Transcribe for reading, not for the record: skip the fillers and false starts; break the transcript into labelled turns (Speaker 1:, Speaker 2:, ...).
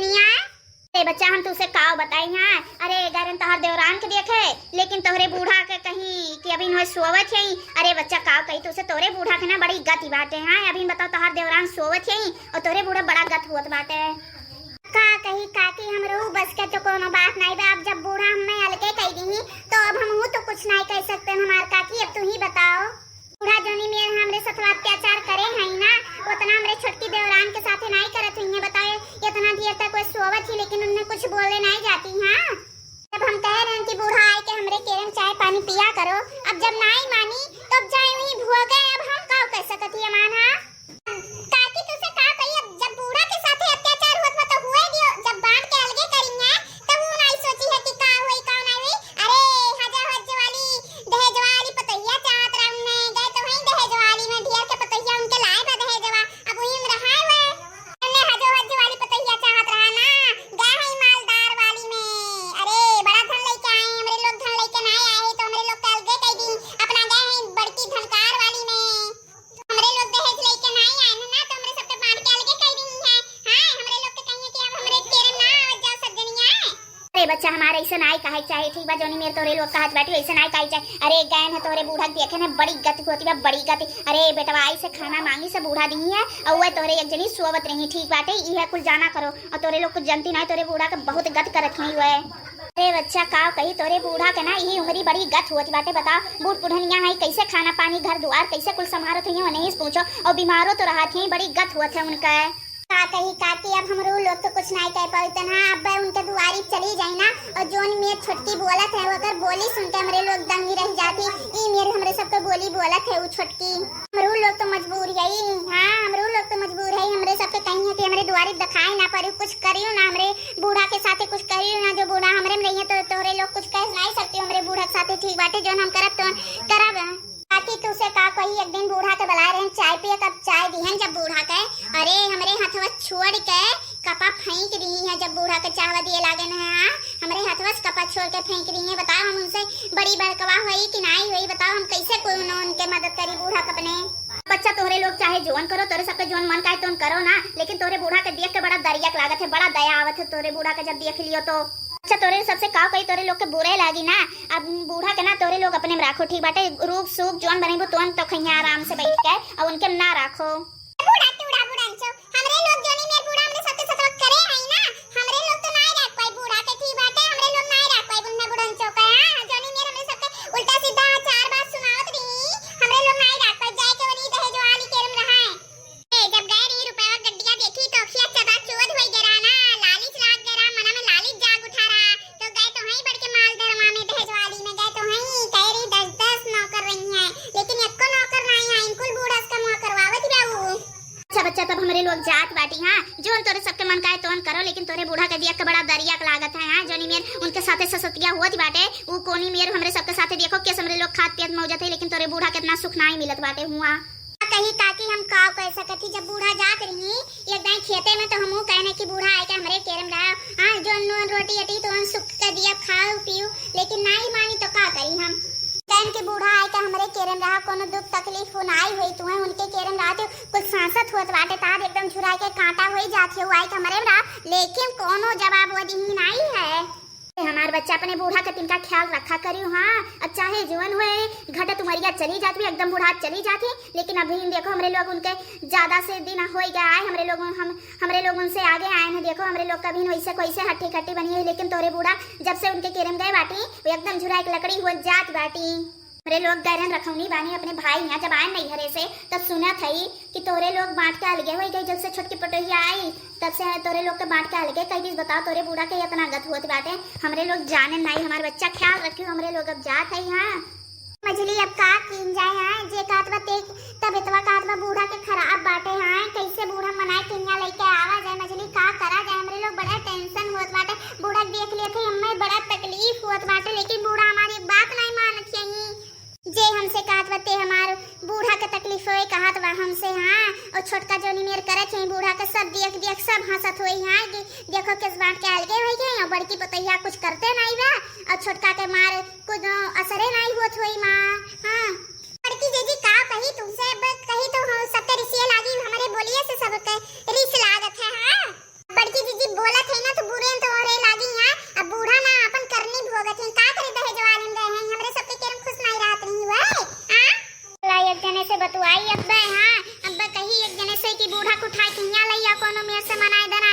Speaker 1: सज्जनिया। अरे बच्चा हम तुझसे काव बताई हैं। अरे गरन तोहर देवरान के देखे लेकिन तोहरे बूढ़ा के कहीं कि अभी न सोवत है। अरे बच्चा काव कही तुझसे तोरे बूढ़ा के ना बड़ी गति बाटे हैं। अभी बताओ तोहर देवरान सोवत है और तोरे बूढ़ा बड़ा गत हुआ बाटे। का कही काकी हमरो बस के तो कोनो बात नहीं बा। अब जब बूढ़ा हमें अलगे कह दी तो अब हम तो कुछ नहीं कह सकते हमार काकी। अब तू ही बताओ बूढ़ा जोनी में हमरे साथ अत्याचार करे हैं ना उतना हमरे छोटकी देवरान के साथ नहीं करत हुई। बताए इतना देर तक कोई सोवत ही लेकिन उन्हें कुछ बोले नहीं जाती। हाँ जब हम कह रहे हैं कि बूढ़ा आए के हमरे केरन चाय पानी पिया करो अब जब नहीं मानी तो अब जाए वही भुआ गए। अब हम का कह सकत ही अमान। हाँ काकी तुझसे का कही अब जब बूढ़ा के साथ अत्याचार होत तो हुए दियो जब बांध के अलगे करी है तब वो नहीं सोची है कि का होई का नहीं हुई। अरे हजा हज वाली दहेज वाली पतैया चाहत रहने गए तो वही दहेज वाली में ढेर के पतैया उनके लाए बा दहेजवा अब वही में रहा हुए हमने हजो हज वाली पतैया चाहत रहा ना गए है मालदार वाली में। अरे बड़ा धन लेके आए हमरे लोग धन लेके नहीं आए तो हमरे लोग अलगे कह दी अपना गए है बड़की धनकार वाली में। हमरे लोग दहेज लेके नहीं आए ना तो हमरे सबके बांध के अलगे कह दी है। हां हमरे लोग के कहिए कि अब हमरे केरम ना जाओ सज्जनिया। अरे बच्चा हमारे ऐसे नहीं कहे चाहे ठीक बा जोनी मेरे तोरे लोग कहत बैठे ऐसे नहीं कहे चाहे। अरे गैन है तोरे बूढ़ा देखे ना बड़ी गति होती बा बड़ी गति। अरे बेटवा आई से खाना मांगी से बूढ़ा दी है और वो तोरे एक जनी सोवत रही ठीक बाटे इहे कुछ जाना करो और तोरे लोग कुछ जानती नहीं तोरे बूढ़ा के बहुत गत करत हुई हुए। अरे बच्चा का कही तोरे बूढ़ा के ना यही उम्री बड़ी गत होती बाटे। बता बूढ़ बुढ़निया है कैसे खाना पानी घर द्वार कैसे कुल संभारत हुई है नहीं पूछो और बीमारों तो रहा थी बड़ी गत हुआ था उनका। का कही काकी अब हमरो लोग तो कुछ नहीं कह पाते ना अब उनके दुआरी चली जाए ना और जोन मेरे छोटकी बोलत है वो अगर बोली सुनते हमरे लोग दंगी रह जाती। ई मेरे हमरे सबके बोली बोलत है वो छोटकी हमरो लोग तो मजबूर है। हां हमरो लोग तो मजबूर है हमरे सबके कहीं है कि हमरे दुआरी दिखाई ना पड़ी कुछ करियो ना हमरे बूढ़ा के साथे कुछ करियो ना जो बूढ़ा हमरे में रही है तो तोरे लोग कुछ कह नहीं सकते हमरे बूढ़ा के साथे ठीक बाटे जोन हम करब तो करब। काकी तुसे का कही एक दिन बूढ़ा के बुला रहे चाय पिए कब चाय दिहन जब बूढ़ा के अरे हमरे हाथवा छोड़ के कपा फेंक दी है जब बूढ़ा के चाहवा दिए लागे ना हमरे हाथवा से कपा छोड़ के फेंक दी है। बताओ हम उनसे बड़ी बड़कवा हुई कि नहीं हुई बताओ हम कैसे कोई उनके मदद करी बूढ़ा के अपने। बच्चा तोरे लोग चाहे जोन करो तोरे सबके जोन मन का तो करो ना लेकिन तोरे बूढ़ा के देख के बड़ा दरिया लागत है बड़ा दया आवत है तोरे बूढ़ा के जब देख लियो तो। अच्छा तोरे सबसे का कही तोरे लोग के बुरे लागी ना अब बूढ़ा के ना तोरे लोग अपने में राखो ठीक बाटे रूप सूप जोन बनेबो तोन तो खैया आराम से बैठ के और उनके ना राखो। बूढ़ा टूड़ा बुढ़ांचो हमरे लोग जोनी में बूढ़ा हमरे सबके साथ करे है ना हमरे लोग तो नहीं राख पाई बूढ़ा के ठीक बाटे हमरे लोग नहीं राख पाई बुढ़ा बुढ़ांचो का जोनी में हमरे सबके उल्टा सीधा चार बात सुनावत रही हमरे लोग नहीं राख पाई जाए के वनी दहेज वाली केरम रहा है। ए जब गए री रुपया गड्डिया देखी तो अखिया चदा चोद होई गरा ना लालिच लाग गरा मना में लालिच जाग उठा रहा तो गए तो वहीं बढ़ के माल धरमा में दहेज वाली में गए तो वहीं कह रही 10-10 नौकर रही हैं लेकिन एको नौकर नहीं है इनको बूढ़ा का मुंह करवावत बाबू। अच्छा बच्चा तब हमरे लोग जात बाटी। हां जोन तोरे सबके मन का है तोन करो लेकिन तोरे बूढ़ा के देख के बड़ा दरिया लागत है। हां जोनी मेर उनके साथे ससतिया हुआ बाटे वो कोनी मेर हमरे सबके साथे देखो के हमरे लोग खात पियत मौजत है लेकिन तोरे बूढ़ा कितना सुख नहीं मिलत बाटे हुआ। कहीं काकी हम का कह सकती जब बूढ़ा जात रही एक दिन खेते में तो हमहू कहने की बूढ़ा आए के हमरे केरम रहा हां जो नून रोटी अटी तो हम सुख के दिया खाओ पियो लेकिन नहीं मानी तो का करी हम कहन के बूढ़ा आए के हमरे केरम रहा कोनो दुख तकलीफ हो नहीं हुई तुम्हें उनके केरम रहा तो कुछ सांसत होत बाटे तार एकदम झुराई के कांटा होई जाथे हुआ के हमरे रहा लेकिन कोनो जवाब वो दी नहीं है। हमार बच्चा अपने बूढ़ा के तिनका ख्याल रखा करियो। हाँ अब चाहे जीवन हुए घटत उमरिया चली जाती एकदम बूढ़ा चली जाती लेकिन अभी देखो हमरे लोग उनके ज्यादा से दिन हो गया आए हमरे लोग उनसे आगे आए हैं। देखो हमरे लोग कभी वैसे कैसे हट्टी खट्टी बनी है लेकिन तोरे बूढ़ा जब से उनके केरम गए बाटी वो एकदम झुरा एक लकड़ी हो जात बाटी। हमरे लोग गैरन रखौनी बानी अपने भाई यहाँ जब आए नहीं घरे से तब सुना थी कि तोरे लोग बांट के अलगे हो गए जब से छोटकी पटोहिया आई तब से तोरे लोग के बांट के अलगे कई चीज बताओ तोरे बूढ़ा के इतना गत होत बाटे हमरे लोग जाने नहीं हमारे बच्चा ख्याल रखियो हमरे लोग अब जात है। यहाँ मछली अब का कीन जाए हैं जे कातवा तेज तबियतवा कातवा बूढ़ा के खराब बाटे हैं कैसे बूढ़ा मनाए किन्या लेके आवा जाए मछली का करा जाए हमरे लोग बड़ा टेंशन होत बाटे बूढ़ा देख लिए थे हमें बड़ा तकलीफ होत बाटे लेकिन बूढ़ा हमारी बात नहीं मानत है जे हमसे कहत बते हमार बूढ़ा के तकलीफ होए कहत बा हमसे। हां और छोटका जोनी मेर करत है बूढ़ा के सब देख देख सब हंसत होई हां देखो किस बात के अलगे होई गए और बड़की पतैया कुछ करते नहीं बा और छोटका के मार कुछ असरे नहीं होत होई मां। हां बड़की दीदी का कही तुमसे कही तो सबके रिसिया लागी हमारे बोलिए से सबके रिस लागत है। हां बड़की दीदी बोलत है अब्बे हाँ अब्बे कही एक जने से कि बूढ़ा को उठाए के यहाँ लइया कोनो मेर से मनाए देना